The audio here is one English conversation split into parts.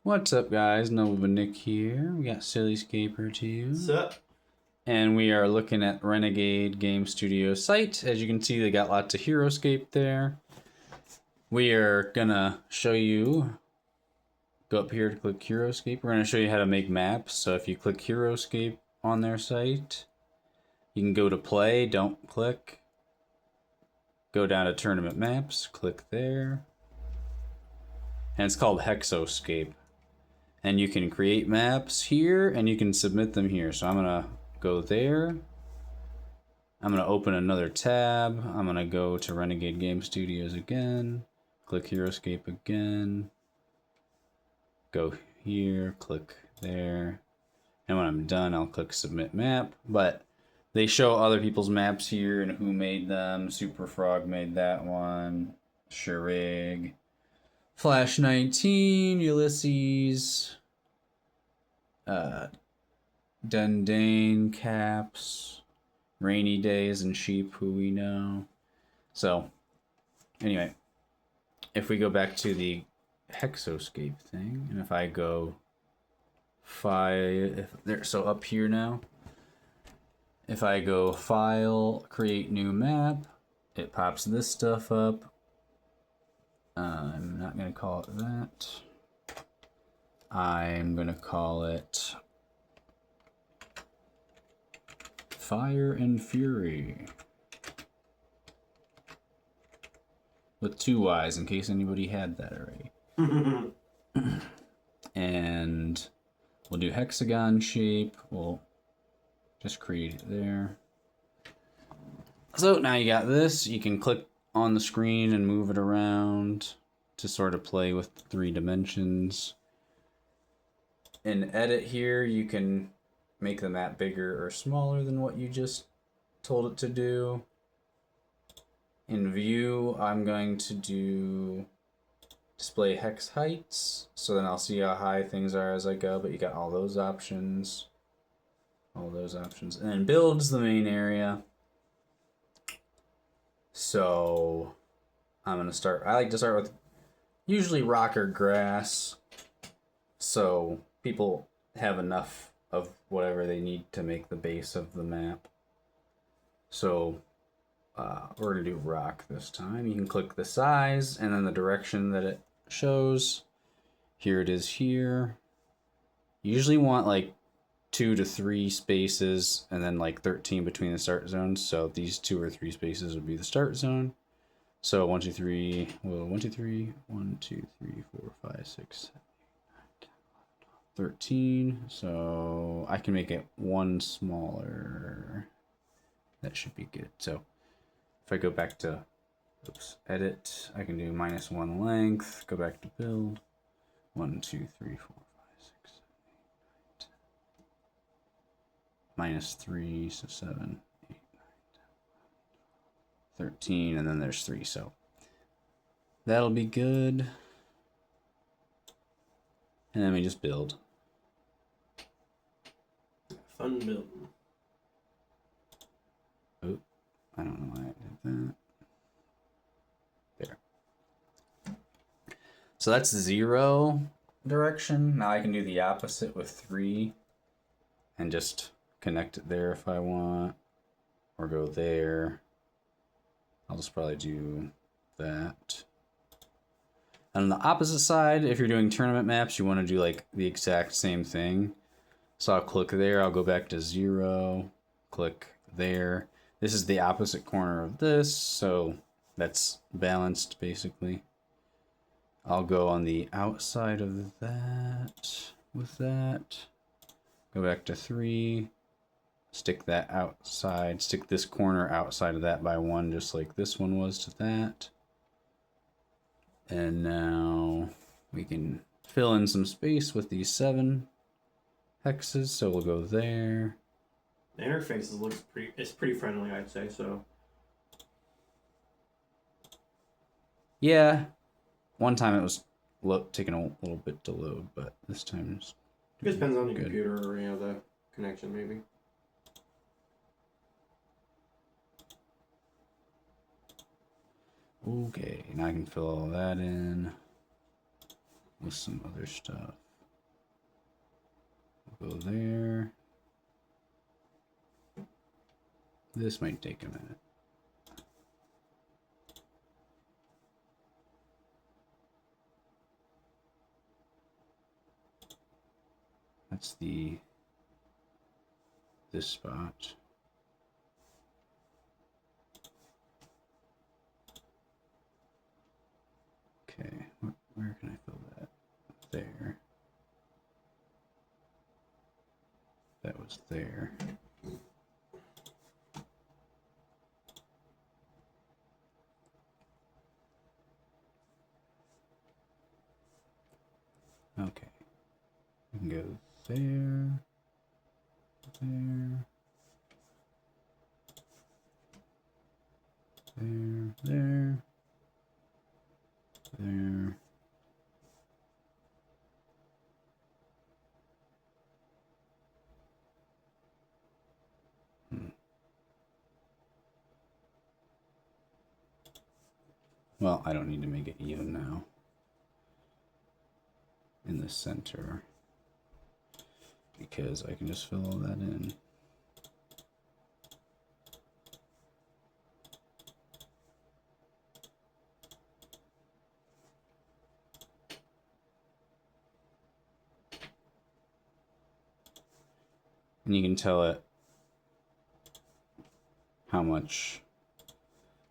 What's up, guys? Nova Nick here. We got Silly Scaper too. What's up? And we are looking at Renegade Game Studio site. As you can see, they got lots of Heroscape there. We are gonna show you, go up here to click Heroscape. We're gonna show you how to make maps. So if you click Heroscape on their site, you can go to play, don't click. Go down to tournament maps, click there. And it's called Hexoscape. And you can create maps here and you can submit them here. So I'm gonna go there. I'm gonna open another tab. I'm gonna go to Renegade Game Studios again. Click Heroscape again. Go here, click there. And when I'm done, I'll click Submit Map. But they show other people's maps here and who made them. Super Frog made that one. Sharig. Flash 19, Ulysses. Dundane, Caps, Rainy Days, and Sheep, who we know. So, anyway, if we go back to the Hexoscape thing, and if I go so up here now, if I go File, Create New Map, it pops this stuff up. I'm not going to call it that. I'm going to call it Fire and Fury. With 2 Y's in case anybody had that already. And we'll do hexagon shape. We'll just create it there. So now you got this. You can click on the screen and move it around to sort of play with 3 dimensions. In edit here, you can make the map bigger or smaller than what you just told it to do. In view, I'm going to do display hex heights, so then I'll see how high things are as I go, but you got all those options. And then build's the main area. So I'm gonna start, I like to start with usually rock or grass, so people have enough of whatever they need to make the base of the map. So we're gonna do rock this time. You can click the size and then the direction that it shows. Here it is here. You usually want like 2 to 3 spaces and then like 13 between the start zones. So these 2 or 3 spaces would be the start zone. So 1, 2, 3, well, 1, 2, 3, 1, 2, 3, 4, 5, 6, 7, 13. So I can make it 1 smaller. That should be good. So if I go back to edit, I can do -1 length, go back to build. 1, 2, 3, 4, 5, 6, 7, 8, -3, so 7, 8, 9, 10, 13, and then there's 3, so that'll be good. And then we just build. Fun building. Oh, I don't know why I did that. There. So that's 0 direction. Now I can do the opposite with 3 and just connect it there if I want, or go there. I'll just probably do that. And on the opposite side, if you're doing tournament maps, you want to do like the exact same thing. So I'll click there, I'll go back to 0, click there. This is the opposite corner of this, so that's balanced basically. I'll go on the outside of that with that. Go back to 3, stick that outside, stick this corner outside of that by 1, just like this one was to that. And now we can fill in some space with these 7 hexes, so we'll go there. The interface looks pretty friendly, I'd say, so. Yeah, one time it was taking a little bit to load, but this time it's it depends on the computer or the connection, maybe. Okay, now I can fill all that in with some other stuff. Go there. This might take a minute. That's this spot. Okay, where can I fill that? There. That was there. Okay. We can go there, there. Well, I don't need to make it even now. In the center. Because I can just fill all that in. And you can tell it how much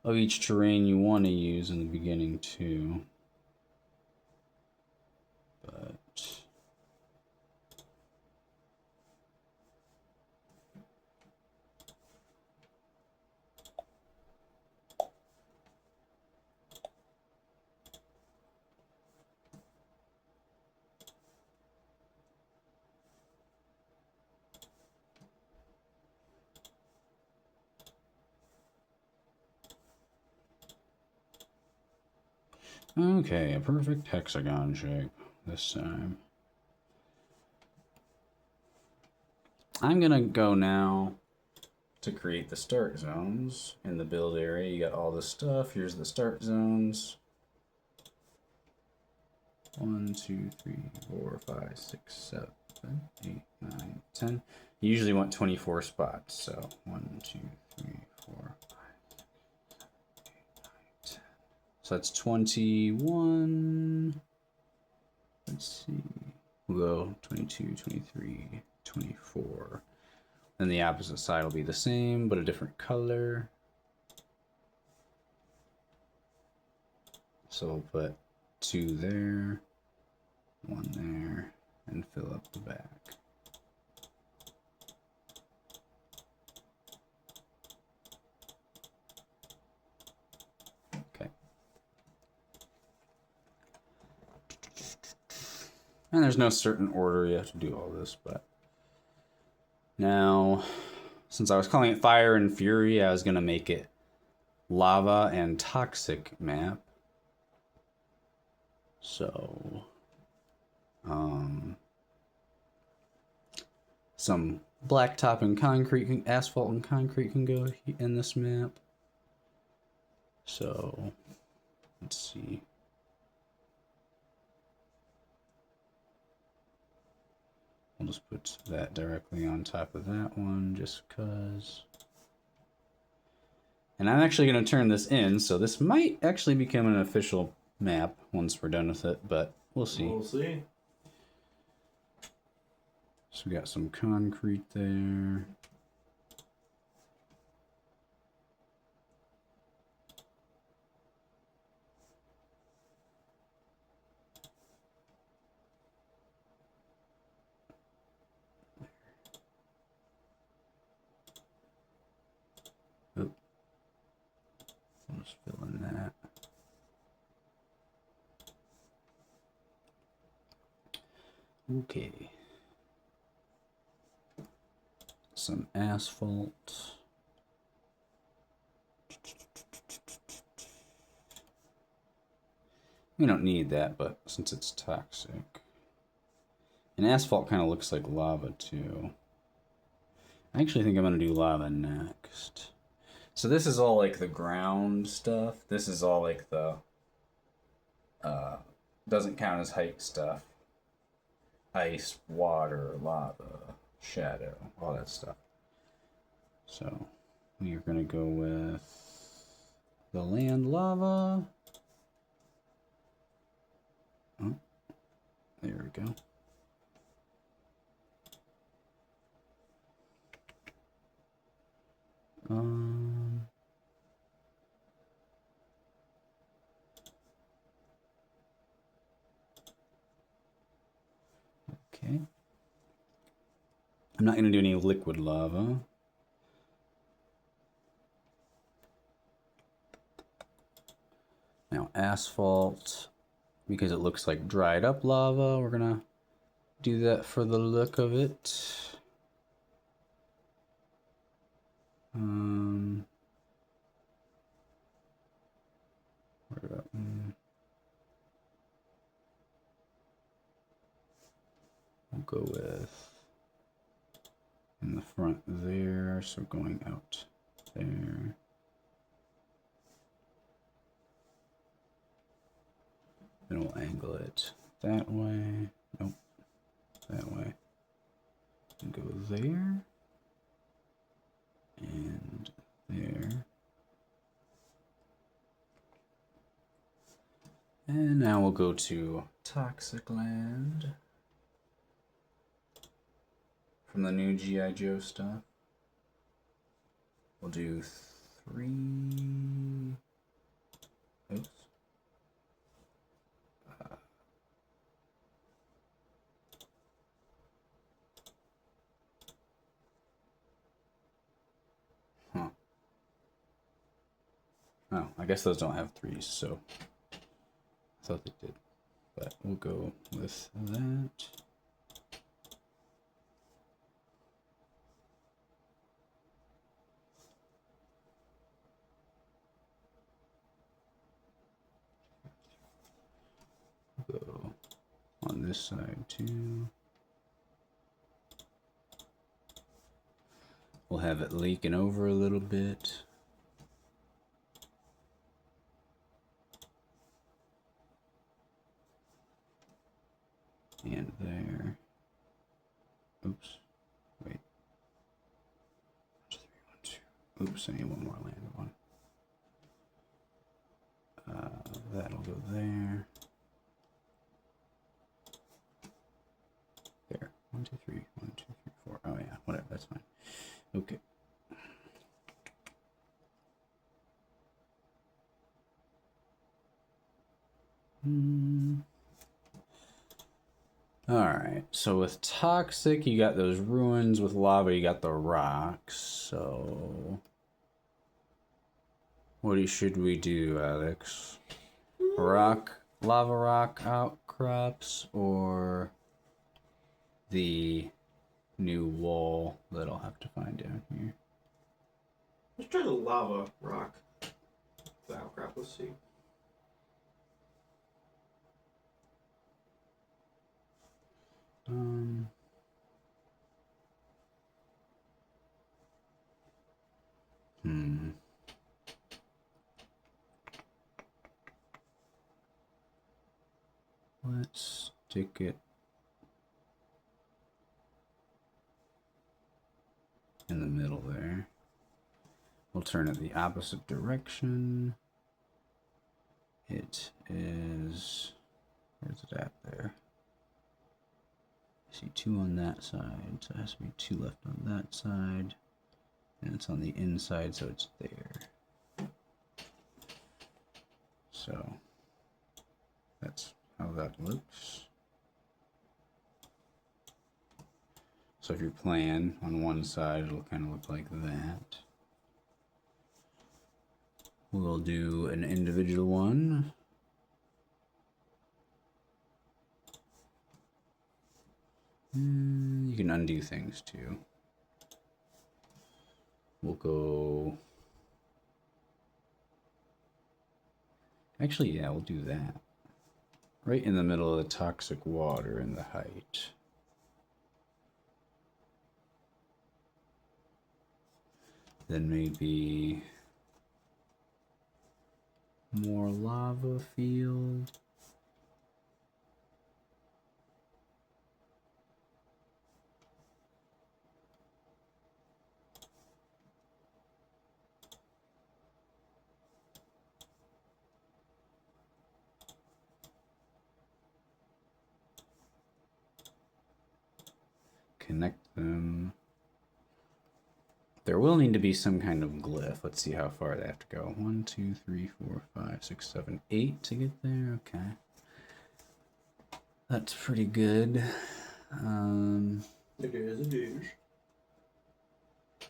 of each terrain you want to use in the beginning too. But okay, a perfect hexagon shape this time. I'm gonna go now to create the start zones in the build area. You got all this stuff. Here's the start zones. 1, 2, 3, 4, 5, 6, 7, 8, 9, 10. You usually want 24 spots. So 1, 2, 3, 4, 5, 6, 7, 8, 9, 10. So that's 21. Let's see. We'll go 22, 23, 24. Then the opposite side will be the same, but a different color. So we'll put 2 there, 1 there, and fill up the back. Okay. And there's no certain order you have to do all this, but now, since I was calling it Fire and Fury, I was going to make it Lava and Toxic map. So, some blacktop and concrete, asphalt and concrete can go in this map. So, let's see. I'll just put that directly on top of that one just because. And I'm actually going to turn this in, so this might actually become an official map once we're done with it, but we'll see. We'll see. So we got some concrete there. Oh. I'll just fill in that. Okay. Some asphalt. We don't need that, but since it's toxic. And asphalt kind of looks like lava too. I actually think I'm going to do lava next. So this is all like the ground stuff. This is all like the doesn't count as height stuff. ice, water, lava, shadow, all that stuff. So we are going to go with the land lava. Oh, there we go. Okay. I'm not going to do any liquid lava. Now asphalt, because it looks like dried up lava, we're going to do that for the look of it. We'll go with in the front there, so going out there. Then we'll angle it that way. Nope, that way. And go there and there. And now we'll go to Toxic Land from the new G.I. Joe stuff. We'll do 3. Oops. Oh, I guess those don't have 3s, so I thought they did. But we'll go with that. Go on this side too. We'll have it leaking over a little bit. And there. Oops. Wait. 1, 2, 3, 1, 2. Oops, I need one more land one. That'll go there. There. 1, 2, 3. 1, 2, 3, 4. Oh yeah, whatever, that's fine. Okay. Alright, so with toxic, you got those ruins. With lava, you got the rocks. So what should we do, Alex? Lava rock outcrops, or the new wall that I'll have to find down here? Let's try the lava rock. The outcrop, let's see. Let's stick it in the middle there. We'll turn it the opposite direction. It is, where's it at there? I see 2 on that side, so it has to be 2 left on that side. And it's on the inside, so it's there. So that's how that looks. So if you're playing on one side, it'll kind of look like that. We'll do an individual one. You can undo things too. We'll go... Actually, yeah, we'll do that. Right in the middle of the toxic water in the height. Then maybe more lava field. connect them. There will need to be some kind of glyph. Let's see how far they have to go. 1, 2, 3, 4, 5, 6, 7, 8 to get there. Okay. That's pretty good. It is a douche.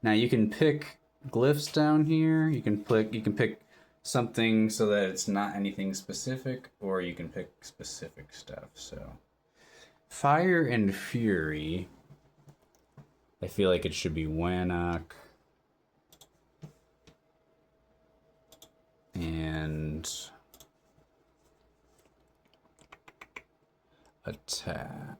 Now you can pick glyphs down here. You can pick something so that it's not anything specific, or you can pick specific stuff. So Fire and Fury, I feel like it should be Wannock and Attack.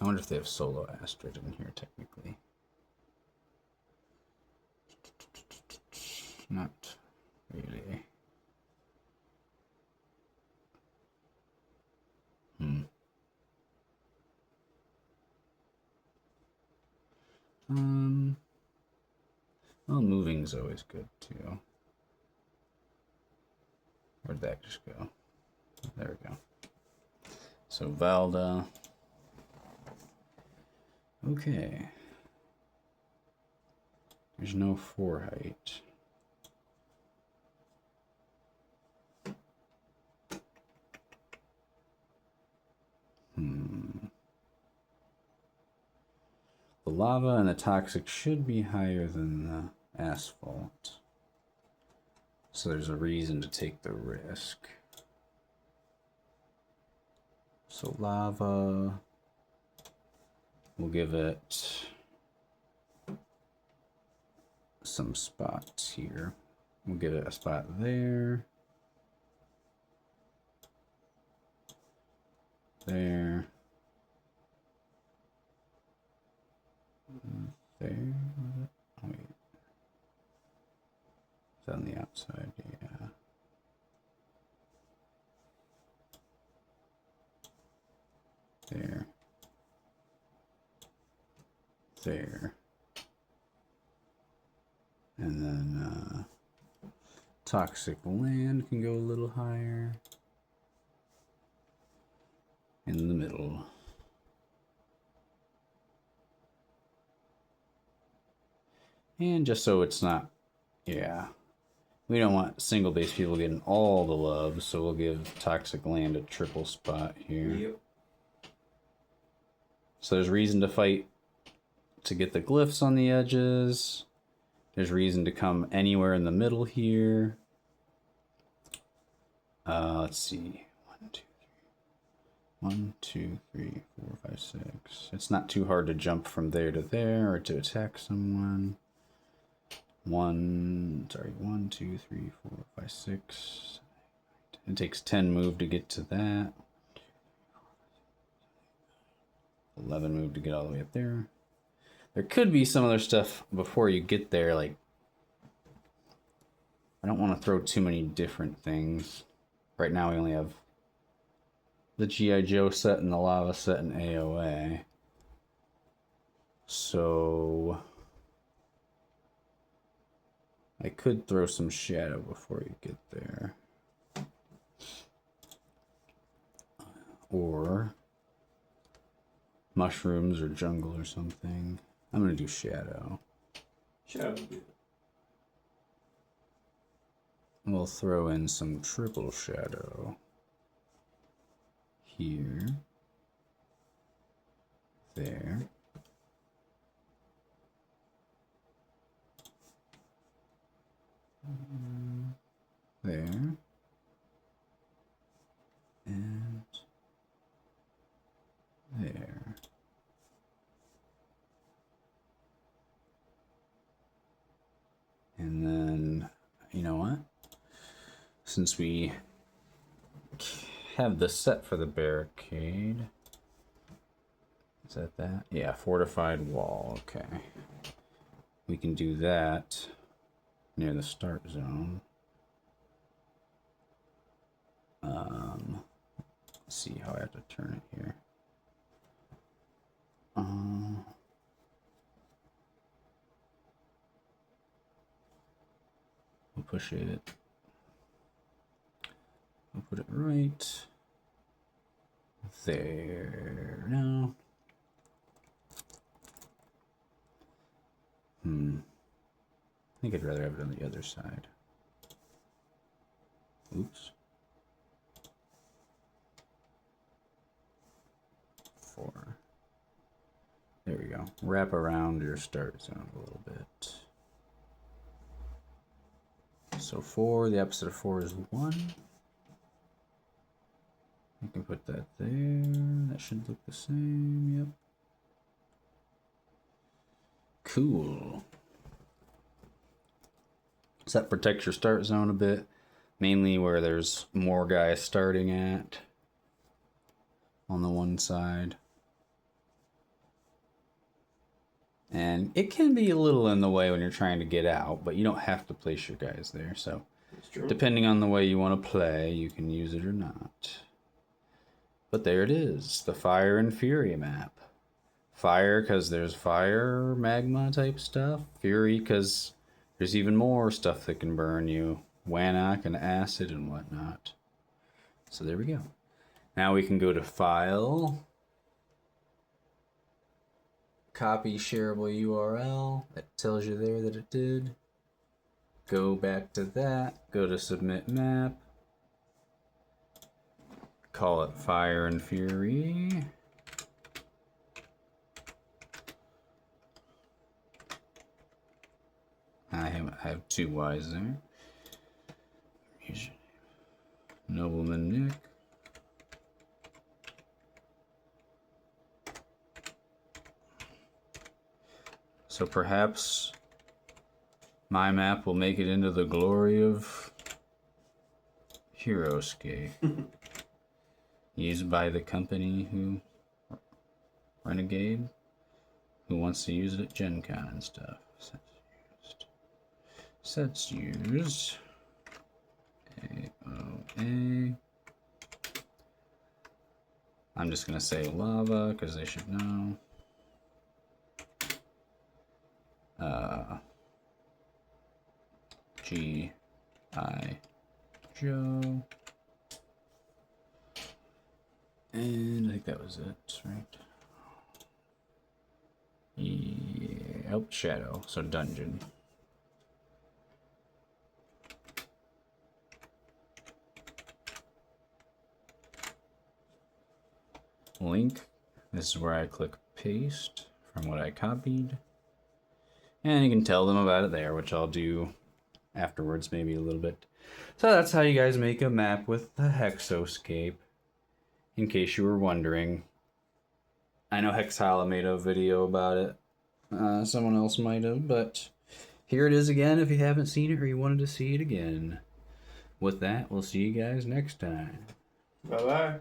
I wonder if they have Solo Astrid in here technically. Not really. Well, moving's always good too. Where'd that just go? There we go. So Valda. Okay. There's no 4 height. The lava and the toxic should be higher than the asphalt. So there's a reason to take the risk. So lava, we'll give it some spots here. We'll give it a spot there. There. There. Oh, wait. It's on the outside, yeah. There. There. And then toxic land can go a little higher. In the middle. And just so it's not, yeah. We don't want single base people getting all the love, so we'll give toxic land a triple spot here. Yep. So there's reason to fight to get the glyphs on the edges. There's reason to come anywhere in the middle here. Let's see. 1, 2, 3, 4, 5, 6. It's not too hard to jump from there to there or to attack someone. 1, 2, 3, 4, 5, 6. It takes 10 move to get to that. 11 move to get all the way up there. There could be some other stuff before you get there, like I don't want to throw too many different things. Right now we only have the G.I. Joe set and the lava set and AOA. So I could throw some shadow before you get there. Or mushrooms or jungle or something. I'm gonna do shadow. Shadow would be. We'll throw in some triple shadow. Here. There. There. And there. And then, you know what? Since we have the set for the barricade, is that? Yeah, fortified wall, okay. We can do that near the start zone. Let's see how I have to turn it here. We'll push it. We'll put it right There. No. I think I'd rather have it on the other side. Oops. 4. There we go. Wrap around your start zone a little bit. So 4, the opposite of 4 is 1. You can put that there. That should look the same. Yep. Cool. So that protects your start zone a bit, mainly where there's more guys starting at on the one side. And it can be a little in the way when you're trying to get out, but you don't have to place your guys there. So depending on the way you want to play, you can use it or not. But there it is, the Fire and Fury map. Fire because there's fire, magma type stuff. Fury because there's even more stuff that can burn you. Wannock and acid and whatnot. So there we go. Now we can go to File. Copy shareable URL. That tells you there that it did. Go back to that. Go to Submit Map. Call it Fire and Fury. I have 2 Y's there. Nobleman Nick. So perhaps my map will make it into the glory of Heroscape. Used by the company who Renegade, who wants to use it at Gen Con and stuff. Sets used. AOA. I'm just gonna say lava because they should know. G.I. Joe. And I think that was it, right? Yeah, oh, shadow, so dungeon. Link, this is where I click paste from what I copied. And you can tell them about it there, which I'll do afterwards, maybe a little bit. So that's how you guys make a map with the Hexoscape, in case you were wondering. I know Hexhala made a video about it. Someone else might have, but here it is again if you haven't seen it or you wanted to see it again. With that, we'll see you guys next time. Bye-bye.